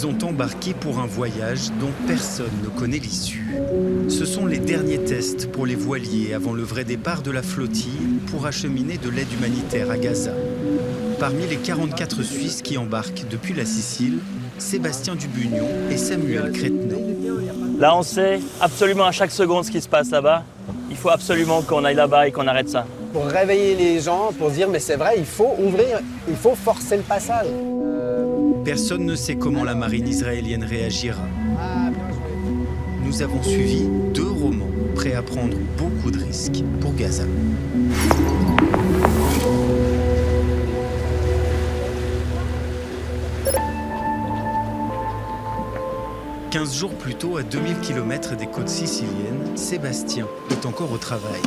ils ont embarqué pour un voyage dont personne ne connaît l'issue. Ce sont les derniers tests pour les voiliers avant le vrai départ de la flottille pour acheminer de l'aide humanitaire à Gaza. Parmi les 44 Suisses qui embarquent depuis la Sicile, Sébastien Dubugnon et Samuel Crétenant. Là, on sait absolument à chaque seconde ce qui se passe là-bas. Il faut absolument qu'on aille là-bas et qu'on arrête ça. Pour réveiller les gens, pour dire mais c'est vrai, il faut ouvrir, il faut forcer le passage. Personne ne sait comment la marine israélienne réagira. Nous avons suivi 2 romans prêts à prendre beaucoup de risques pour Gaza. « 15 jours plus tôt, à 2000 km des côtes siciliennes, Sébastien est encore au travail.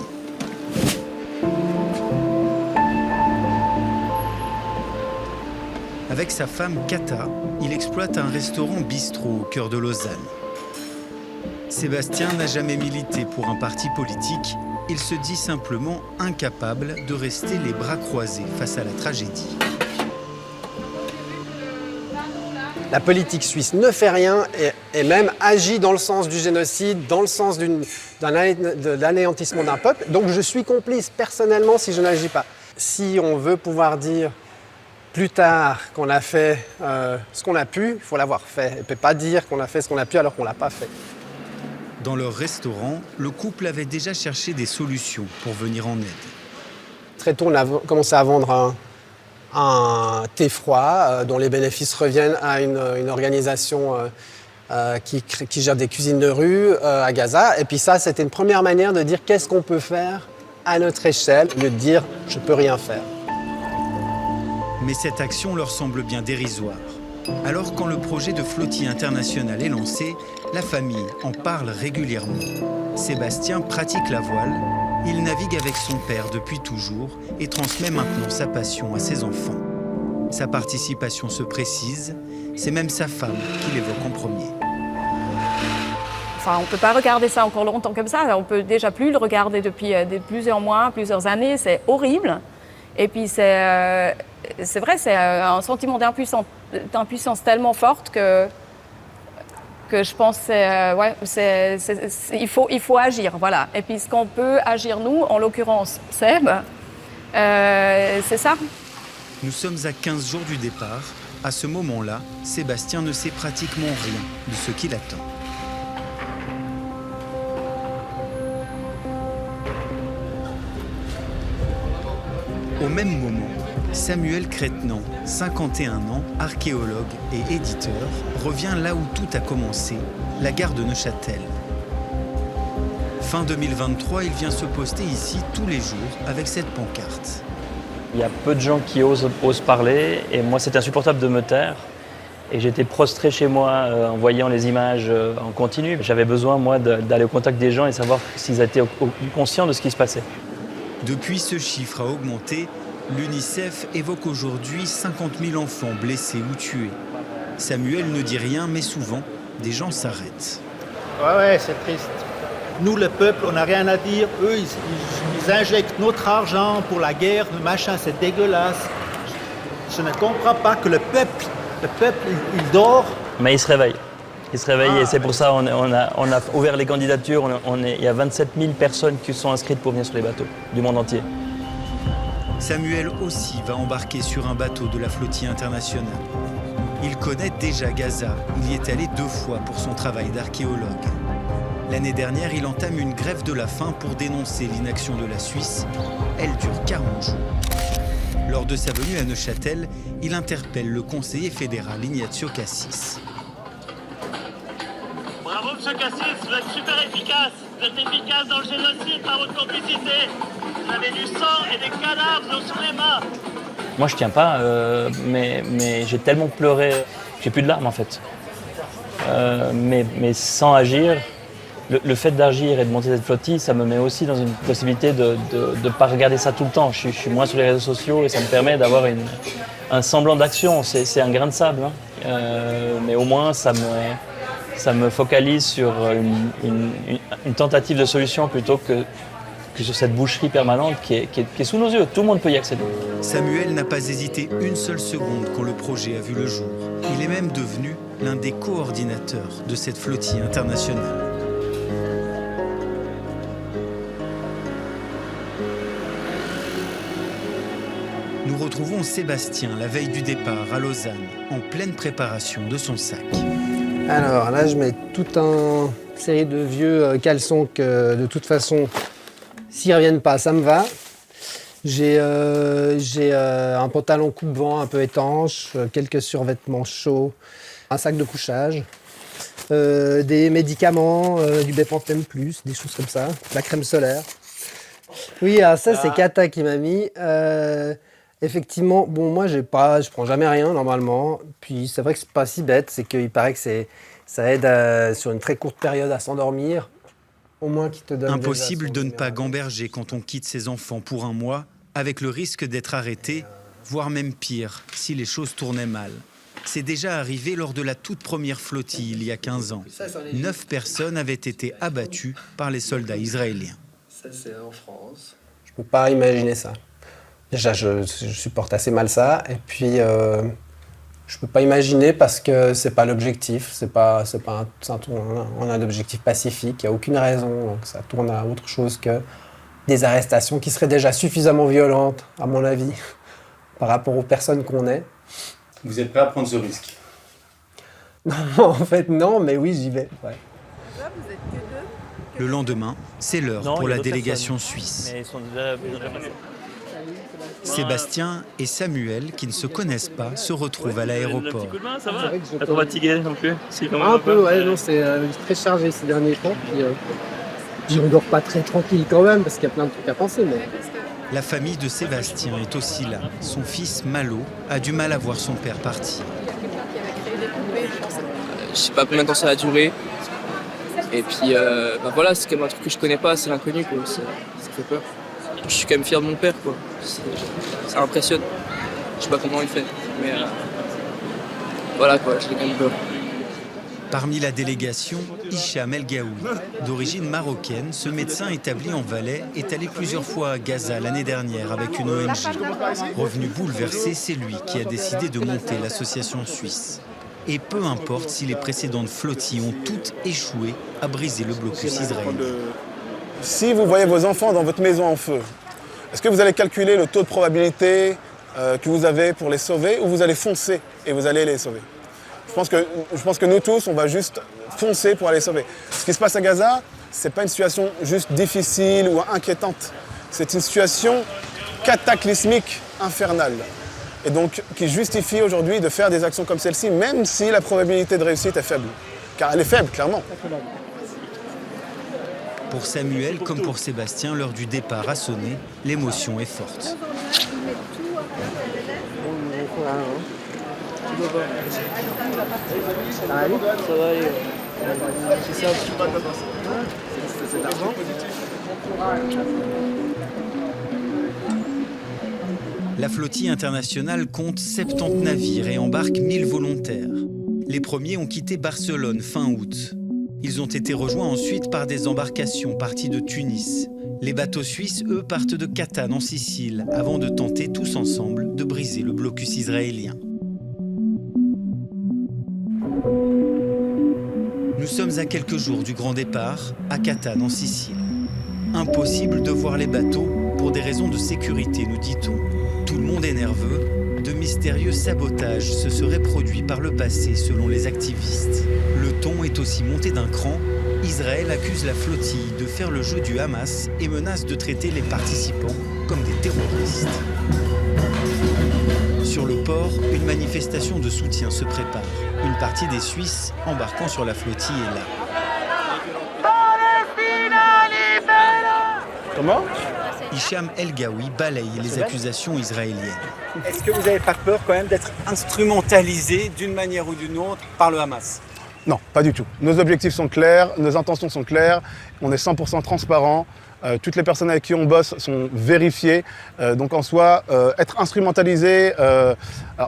Avec sa femme Kata, il exploite un restaurant bistrot au cœur de Lausanne. Sébastien n'a jamais milité pour un parti politique. Il se dit simplement incapable de rester les bras croisés face à la tragédie. La politique suisse ne fait rien et même agit dans le sens du génocide, dans le sens de l'anéantissement d'un peuple. Donc je suis complice personnellement si je n'agis pas. Si on veut pouvoir dire plus tard qu'on a fait ce qu'on a pu, il faut l'avoir fait. On ne peut pas dire qu'on a fait ce qu'on a pu alors qu'on ne l'a pas fait. Dans leur restaurant, le couple avait déjà cherché des solutions pour venir en aide. Très tôt, on a commencé à vendre un thé froid dont les bénéfices reviennent à une organisation qui gère des cuisines de rue à Gaza. Et puis ça, c'était une première manière de dire qu'est-ce qu'on peut faire à notre échelle, au lieu de dire je ne peux rien faire. Mais cette action leur semble bien dérisoire. Alors quand le projet de flottille internationale est lancé, la famille en parle régulièrement. Sébastien pratique la voile. Il navigue avec son père depuis toujours et transmet maintenant sa passion à ses enfants. Sa participation se précise, c'est même sa femme qui l'évoque en premier. Enfin, on ne peut pas regarder ça encore longtemps comme ça. On peut déjà plus le regarder depuis plusieurs mois, plusieurs années. C'est horrible. Et puis c'est vrai, c'est un sentiment d'impuissance tellement forte que je pense il faut agir, voilà. Et puis ce qu'on peut agir nous, en l'occurrence Seb, c'est ça. Nous sommes à 15 jours du départ. À ce moment-là, Sébastien ne sait pratiquement rien de ce qui l'attend. Au même moment, Samuel Crétenant, 51 ans, archéologue et éditeur, revient là où tout a commencé, la gare de Neuchâtel. Fin 2023, il vient se poster ici tous les jours avec cette pancarte. Il y a peu de gens qui osent parler et moi c'est insupportable de me taire. Et j'étais prostré chez moi en voyant les images en continu. J'avais besoin moi d'aller au contact des gens et savoir s'ils étaient conscients de ce qui se passait. Depuis, ce chiffre a augmenté. L'UNICEF évoque aujourd'hui 50 000 enfants blessés ou tués. Samuel ne dit rien, mais souvent, des gens s'arrêtent. Ouais, c'est triste. Nous, le peuple, on n'a rien à dire. Eux, ils injectent notre argent pour la guerre, le machin, c'est dégueulasse. Je ne comprends pas que le peuple, il dort. Mais il se réveille. Il se réveille et c'est pour ça qu'on a ouvert les candidatures. Il y a 27 000 personnes qui sont inscrites pour venir sur les bateaux du monde entier. Samuel aussi va embarquer sur un bateau de la flottille internationale. Il connaît déjà Gaza. Il y est allé 2 fois pour son travail d'archéologue. L'année dernière, il entame une grève de la faim pour dénoncer l'inaction de la Suisse. Elle dure 40 jours. Lors de sa venue à Neuchâtel, il interpelle le conseiller fédéral Ignazio Cassis. Bravo, M. Cassis, vous êtes super efficace. Vous êtes efficace dans le génocide par votre complicité. Vous avez du sang et des cadavres sur les mains. Moi, je tiens pas, mais j'ai tellement pleuré, j'ai plus de larmes en fait. Mais sans agir, le fait d'agir et de monter cette flottille, ça me met aussi dans une possibilité de ne pas regarder ça tout le temps. Je suis moins sur les réseaux sociaux et ça me permet d'avoir un semblant d'action. C'est un grain de sable, hein. Mais au moins ça me focalise sur une tentative de solution plutôt que puis sur cette boucherie permanente qui est sous nos yeux. Tout le monde peut y accéder. Samuel n'a pas hésité une seule seconde quand le projet a vu le jour. Il est même devenu l'un des coordinateurs de cette flottille internationale. Nous retrouvons Sébastien la veille du départ à Lausanne, en pleine préparation de son sac. Alors là, je mets toute une série de vieux caleçons que de toute façon, s'ils ne reviennent pas, ça me va. J'ai un pantalon coupe-vent un peu étanche, quelques survêtements chauds, un sac de couchage, des médicaments, du Bepanthen+, des choses comme ça, de la crème solaire. Oui, alors ça, c'est Kata qui m'a mis. Effectivement, bon, moi, je prends jamais rien normalement. Puis c'est vrai que c'est pas si bête, c'est qu'il paraît que ça aide sur une très courte période à s'endormir. Au moins qu'il te donne. Impossible de ne pas gamberger quand on quitte ses enfants pour un mois, avec le risque d'être arrêté, voire même pire, si les choses tournaient mal. C'est déjà arrivé lors de la toute première flottille, il y a 15 ans. 9 personnes avaient été abattues par les soldats israéliens. Ça, c'est en France. Je peux pas imaginer ça. Déjà, je supporte assez mal ça. Et puis, je peux pas imaginer parce que c'est pas l'objectif. On a un objectif pacifique. Il n'y a aucune raison que ça tourne à autre chose que des arrestations qui seraient déjà suffisamment violentes, à mon avis, par rapport aux personnes qu'on est. Vous êtes prêt à prendre ce risque? Non, en fait, non, mais oui, j'y vais. Ouais. Là, vous êtes que deux. Le lendemain, c'est l'heure Non, pour il y a la d'autres délégation personnes. suisse. Mais ils sont déjà passés. Sébastien et Samuel, qui ne se connaissent pas, se retrouvent à l'aéroport. Ça va? C'est vrai que je Pas trop fatigué non plus? Un peu, ouais, non, c'est très chargé ces derniers temps. Puis on dort pas très tranquille quand même, parce qu'il y a plein de trucs à penser. Mais... La famille de Sébastien est aussi là. Son fils, Malo, a du mal à voir son père partir. Je sais pas combien de temps ça va durer. Et puis voilà, c'est quand même un truc que je connais pas, c'est l'inconnu, quoi. Ça fait peur. Je suis quand même fier de mon père, quoi. Ça impressionne. Je sais pas comment il fait, mais voilà, quoi, j'ai quand même peur. Parmi la délégation, Hicham El Gaoui. D'origine marocaine, ce médecin établi en Valais est allé plusieurs fois à Gaza l'année dernière avec une ONG. Revenu bouleversé, c'est lui qui a décidé de monter l'association suisse. Et peu importe si les précédentes flottilles ont toutes échoué à briser le blocus israélien. Si vous voyez vos enfants dans votre maison en feu, est-ce que vous allez calculer le taux de probabilité que vous avez pour les sauver ou vous allez foncer et vous allez les sauver? Je pense que nous tous, on va juste foncer pour aller sauver. Ce qui se passe à Gaza, ce n'est pas une situation juste difficile ou inquiétante. C'est une situation cataclysmique, infernale. Et donc qui justifie aujourd'hui de faire des actions comme celle-ci, même si la probabilité de réussite est faible. Car elle est faible, clairement. Pour Samuel, comme pour Sébastien, l'heure du départ a sonné, l'émotion est forte. La flottille internationale compte 70 navires et embarque 1000 volontaires. Les premiers ont quitté Barcelone fin août. Ils ont été rejoints ensuite par des embarcations parties de Tunis. Les bateaux suisses, eux, partent de Catane en Sicile, avant de tenter tous ensemble de briser le blocus israélien. Nous sommes à quelques jours du grand départ, à Catane en Sicile. Impossible de voir les bateaux pour des raisons de sécurité, nous dit-on. Tout le monde est nerveux. De mystérieux sabotages se seraient produits par le passé, selon les activistes. Le ton est aussi monté d'un cran. Israël accuse la flottille de faire le jeu du Hamas et menace de traiter les participants comme des terroristes. Sur le port, une manifestation de soutien se prépare. Une partie des Suisses embarquant sur la flottille est là. Comment? Hicham El Gaoui balaye les accusations israéliennes. Est-ce que vous n'avez pas peur quand même d'être instrumentalisé d'une manière ou d'une autre par le Hamas? Non, pas du tout. Nos objectifs sont clairs, nos intentions sont claires, on est 100% transparent. Toutes les personnes avec qui on bosse sont vérifiées. Donc en soi, être instrumentalisé, alors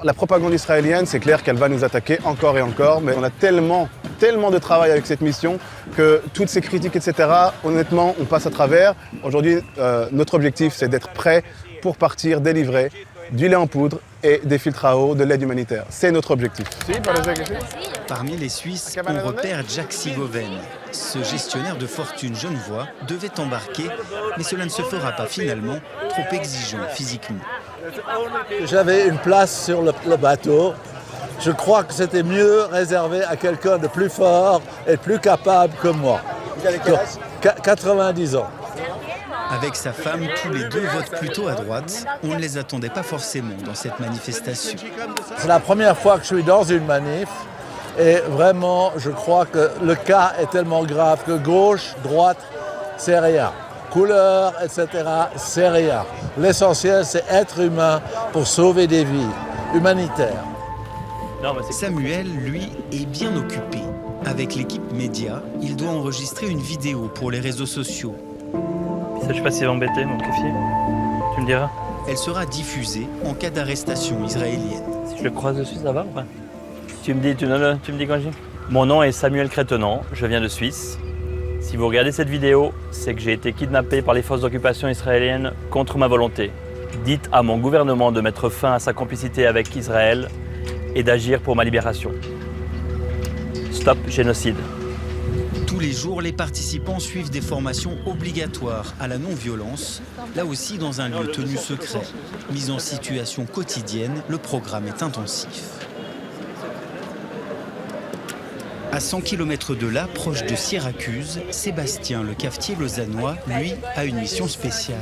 la propagande israélienne, c'est clair qu'elle va nous attaquer encore et encore, mais on a tellement tellement de travail avec cette mission que toutes ces critiques, etc., honnêtement, on passe à travers. Aujourd'hui, notre objectif, c'est d'être prêt pour partir délivrer du lait en poudre et des filtres à eau, de l'aide humanitaire. C'est notre objectif. Parmi les Suisses, on repère Jack Sigoven. Ce gestionnaire de fortune genevois devait embarquer, mais cela ne se fera pas finalement, trop exigeant physiquement. J'avais une place sur le bateau. Je crois que c'était mieux réservé à quelqu'un de plus fort et de plus capable que moi. Vous avez quel âge ? 90 ans. Avec sa femme, tous les deux votent plutôt à droite. On ne les attendait pas forcément dans cette manifestation. C'est la première fois que je suis dans une manif. Et vraiment, je crois que le cas est tellement grave que gauche, droite, c'est rien. Couleur, etc., c'est rien. L'essentiel, c'est être humain pour sauver des vies humanitaires. Samuel, lui, est bien occupé. Avec l'équipe média, il doit enregistrer une vidéo pour les réseaux sociaux. Ça, je sais pas s'il va embêter, mon café. Tu me diras. Elle sera diffusée en cas d'arrestation israélienne. Si je le croise dessus, ça va ou pas? Tu me dis quand je dis. Mon nom est Samuel Crétenant, je viens de Suisse. Si vous regardez cette vidéo, c'est que j'ai été kidnappé par les forces d'occupation israéliennes contre ma volonté. Dites à mon gouvernement de mettre fin à sa complicité avec Israël et d'agir pour ma libération. Stop génocide. Tous les jours, les participants suivent des formations obligatoires à la non-violence, là aussi dans un lieu tenu secret. Mis en situation quotidienne, le programme est intensif. À 100 km de là, proche de Syracuse, Sébastien, le cafetier lausannois, lui, a une mission spéciale.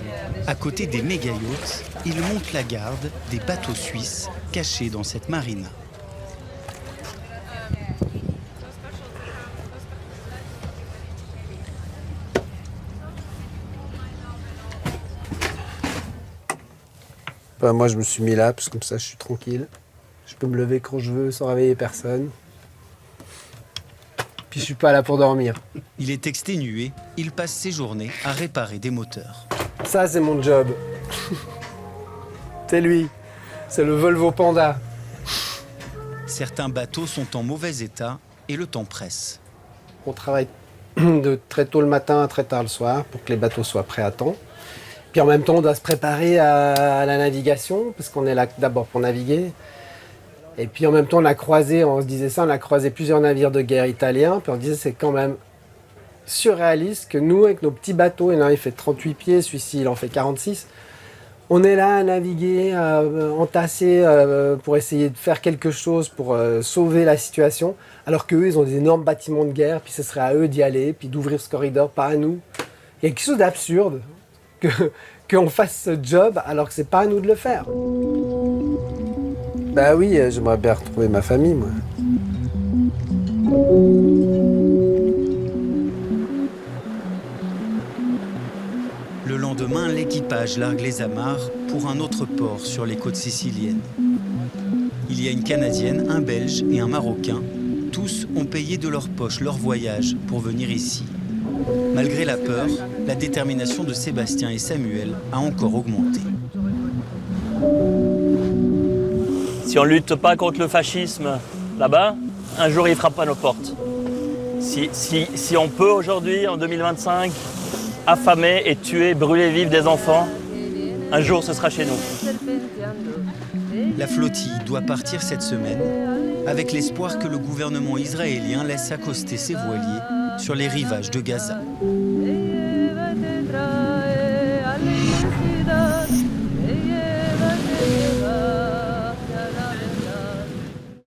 À côté des méga-yachts, il monte la garde des bateaux suisses cachés dans cette marina. Moi, je me suis mis là, parce que comme ça, je suis tranquille. Je peux me lever quand je veux sans réveiller personne. Puis je suis pas là pour dormir. Il est exténué, il passe ses journées à réparer des moteurs. Ça, c'est mon job. C'est lui. C'est le Volvo Panda. Certains bateaux sont en mauvais état et le temps presse. On travaille de très tôt le matin à très tard le soir pour que les bateaux soient prêts à temps. Puis en même temps, on doit se préparer à la navigation, parce qu'on est là d'abord pour naviguer. Et puis en même temps, on a croisé plusieurs navires de guerre italiens. Puis on disait c'est quand même surréaliste que nous, avec nos petits bateaux, il fait 38 pieds, celui-ci il en fait 46, on est là à naviguer, entasser pour essayer de faire quelque chose pour sauver la situation, alors qu'eux, ils ont des énormes bâtiments de guerre, puis ce serait à eux d'y aller, puis d'ouvrir ce corridor, pas à nous. Il y a quelque chose d'absurde qu'on fasse ce job alors que c'est pas à nous de le faire. Bah oui, j'aimerais bien retrouver ma famille, moi. Le lendemain, l'équipage largue les amarres pour un autre port sur les côtes siciliennes. Il y a une Canadienne, un Belge et un Marocain. Tous ont payé de leur poche leur voyage pour venir ici. Malgré la peur, la détermination de Sébastien et Samuel a encore augmenté. Si on ne lutte pas contre le fascisme là-bas, un jour il frappera nos portes. Si on peut aujourd'hui, en 2025, affamer et tuer, brûler vifs des enfants, un jour ce sera chez nous. La flottille doit partir cette semaine avec l'espoir que le gouvernement israélien laisse accoster ses voiliers sur les rivages de Gaza.